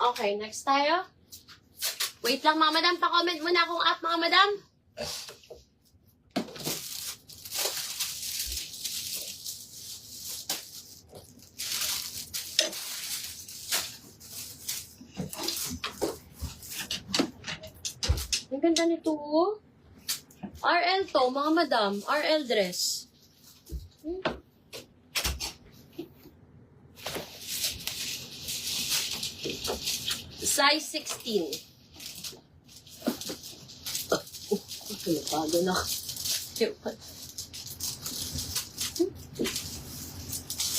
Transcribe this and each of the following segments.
Okay, next tayo. Wait lang mga madam, pa-comment muna akong app mga madam. Ang ganda nito, oh. RL to, mga madam. RL dress. Size 16. Pagod na.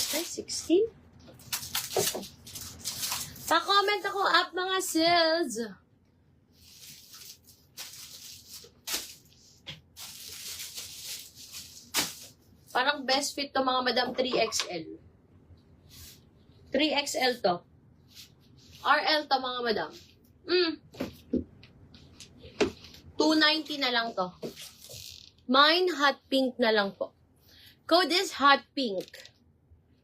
Size 16? Pa-comment ako up mga sis. Parang best fit to mga madam 3XL. 3XL to. RL to mga madam. 290 na lang to. Mine hot pink na lang po. Code is hot pink.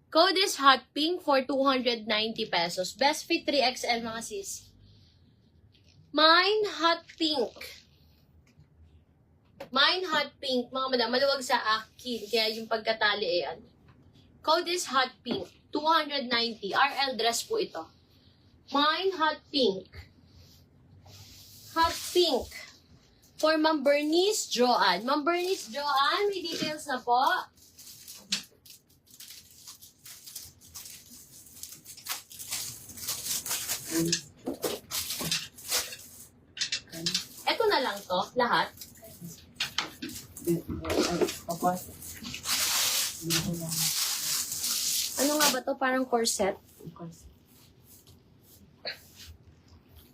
Code is hot pink for 290 pesos. Best fit 3XL mga sis. Mine hot pink. Mine hot pink, mga madam, maluwag sa akin. Kaya yung pagkatali ay ano. Code is hot pink. 290. RL dress po ito. Mine hot pink. Hot pink. For Ma'am Bernice Joanne. Ma'am Bernice Joanne, may details na po. Ito na lang to, lahat. Ano nga ba to? Parang corset?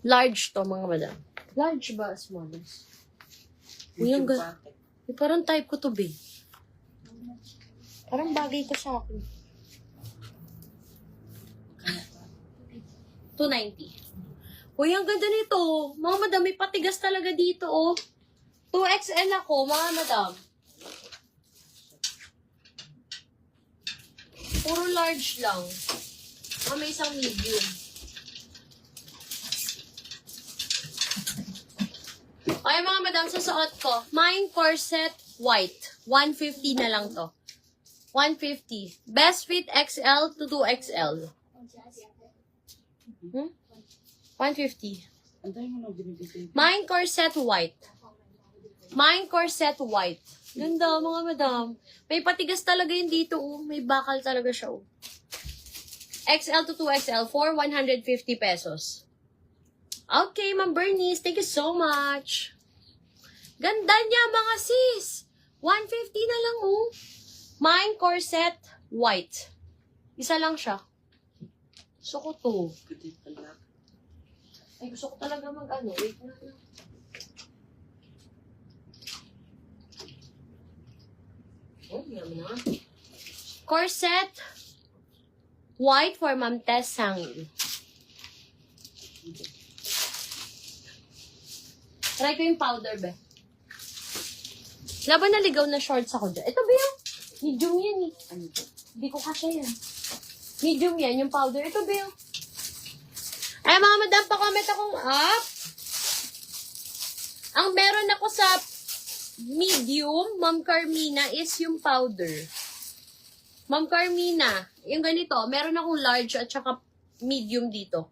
Large to, mga madam. Large ba? Smallest? Uy, parang type ko to, be. Parang bagay ko sa akin. 290. Uy, ang ganda nito. Mga madam, may patigas talaga dito, oh. 2XL ako, mga madam. Puro large lang. May isang medium. Okay, mga madam, susuot ko. Mine corset white. 150 na lang to. 150. Best fit XL to 2XL. 150. Mine corset white. Mine corset white. Ganda, mga madam. May patigas talaga yun dito, oh. May bakal talaga siya, oh. XL to 2XL for 150 pesos. Okay, Ma'am Bernice. Thank you so much. Ganda niya, mga sis. 150 na lang, oh. Mine corset white. Isa lang siya. Gusto ko to. Ay, gusto ko talaga mag-ano. Wait na. Oh, yan. Corset white for Ma'am Tess Sangin. Try ko yung powder, be. Laban naligaw na shorts ako dyan. Ito ba yan? Medium yan eh. Ano ito? Hindi ko kasya yan. Medium yan, yung powder. Ito ba yan? Ay, mga madam, pa-comment akong up. Ang meron ako sa medium, Ma'am Carmina, is yung powder. Ma'am Carmina, yung ganito, meron akong large at saka medium dito.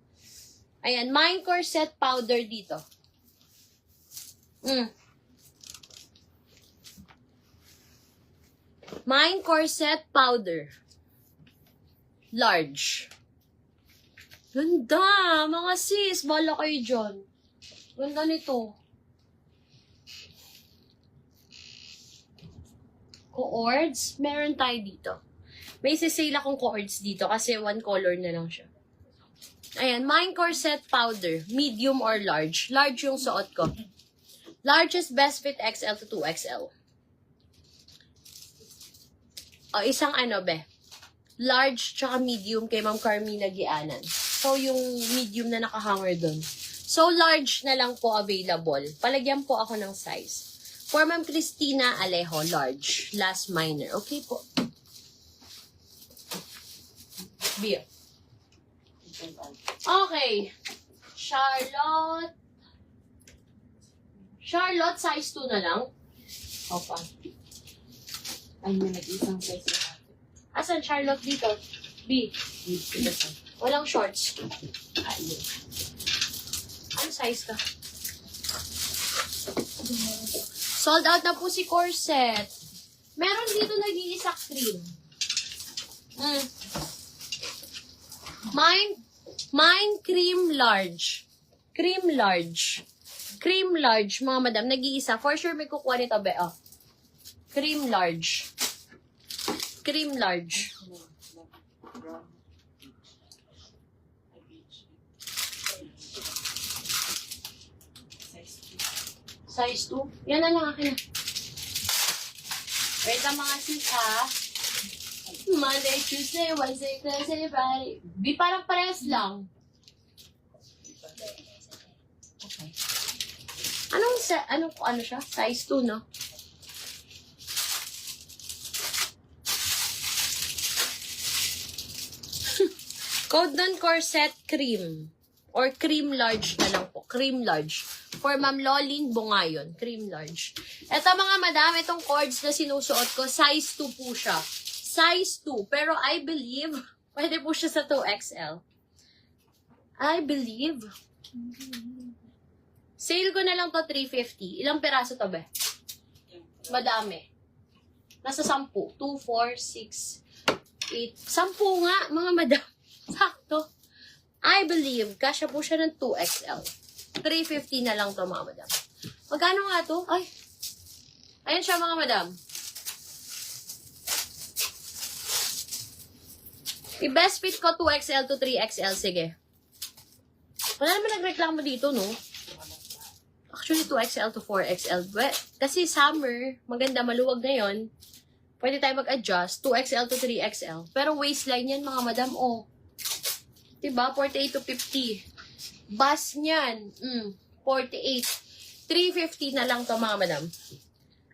Ayan, mine corset powder dito. Mine corset powder. Large. Ganda, mga sis. Bala kayo dyan. Ganda nito. Cords, meron tayo dito. May sisale akong cords dito kasi one color na lang siya. Ayan, mine corset powder. Medium or large. Large yung suot ko. Largest best fit XL to 2XL. O, isang ano, be. Large tsaka medium kay Ma'am Carmina Gianan. So, yung medium na nakahanger dun. So, large na lang po available. Palagyan po ako ng size. For Ma'am Cristina Alejo, large. Last minor. Okay po. Beer. Okay. Charlotte. Charlotte, size 2 na lang. Opa. Ay, may nag-isang size na ate. Asan Charlotte dito? B. Dito sa. Walang shorts. Ayun. Ano size ka? Sold out na po si corset. Meron dito nag-iisa cream. Mine cream large. Cream large. Cream large, mga madam. Nag-iisa. For sure may kukuha nito, be. Oh. Cream large. Cream large. Size 2. Yan na lang akin na. Wait lang mga sis ha. Monday, Tuesday, Wednesday, Thursday, Friday. Di parang parehas lang. Okay. Ano siya? Size 2, no? Code nun corset cream. Or cream large na lang po. Cream large. For Ma'am Lolin Bungayon. Cream large. Ito mga madam, itong cords na sinusuot ko, size 2 po siya. Size 2. Pero I believe, pwede po siya sa 2XL. I believe. Sale ko na lang to 350. Ilang peraso to, be? Madami. Nasa 10. 2, 4, 6, 8. 10 nga, mga madam. Sakto. I believe, kasya po siya ng 2XL. 350 na lang to, mga madam. Magkano nga to? Ay. Ayan siya, mga madam. I-best fit ko 2XL to 3XL. Sige. Wala naman nagreklamo dito, no? Actually, 2XL to 4XL. Kasi summer, maganda, maluwag na yon. Pwede tayo mag-adjust. 2XL to 3XL. Pero waistline yan, mga madam, oh. Diba? 48 to 50. Bus niyan. 48. 350 na lang to, mga madam.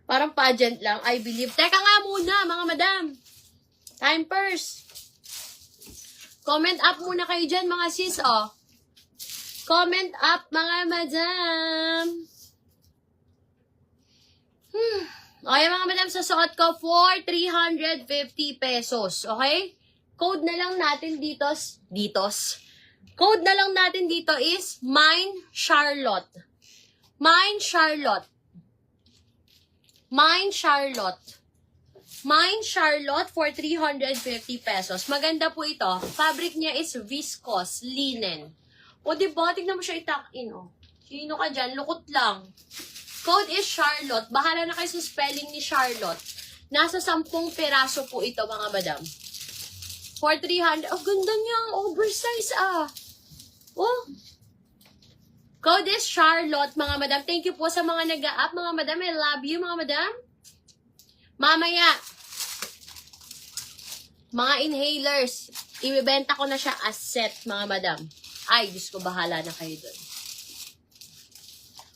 Parang pageant lang, I believe. Teka nga muna, mga madam. Time purse. Comment up muna kayo dyan, mga sis, oh. Comment up, mga madam. Okay, mga madam, susuot ko for 350 pesos. Okay? Code na lang natin dito. Code na lang natin dito is Mine Charlotte. Mine Charlotte. Mine Charlotte. Mine Charlotte for 350 pesos. Maganda po ito. Fabric niya is viscose, linen. O diba, tignan mo siya itak-in, oh. Sino ka dyan? Lukot lang. Code is Charlotte. Bahala na kayo sa spelling ni Charlotte. Nasa 10 peraso po ito, mga madam. For 300. Oh, ganda niya. Oversize, ah. Oh. Code is Charlotte, mga madam. Thank you po sa mga nag-a-up, mga madam. I love you, mga madam. Mamaya, mga inhalers, ibibenta ko na siya as set, mga madam. Ay, Diyos ko, bahala na kayo dun.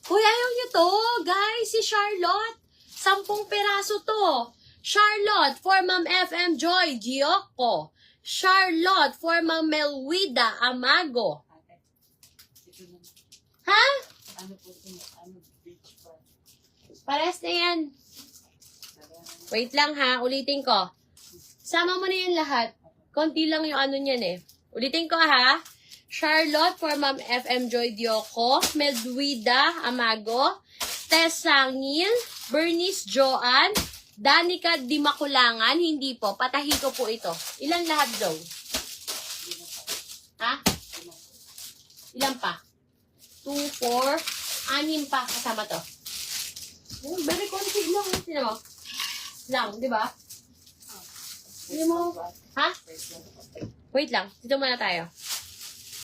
Uy, ayaw niyo to, guys, si Charlotte. 10 peraso to. Charlotte for Ma'am FM Joy Gioco. Charlotte for Ma'am Melwida Amago. Ha? Pares na yan. Wait lang ha, ulitin ko. Sama mo na yan lahat. Konti lang yung ano niyan eh. Ulitin ko ha. Charlotte for Ma'am FM Joy Dioco, Melwida Amago, Tessangil, Bernice Joan, Danica Dimakulangan, hindi po, patahi ko po ito. Ilan lahat daw? Ha? Ilan pa? 2, 4, 6 pa kasama to. Oh, very konti lang. Sino mo? Lang, di ba? Hindi mo. Ha? Wait lang. Dito muna tayo.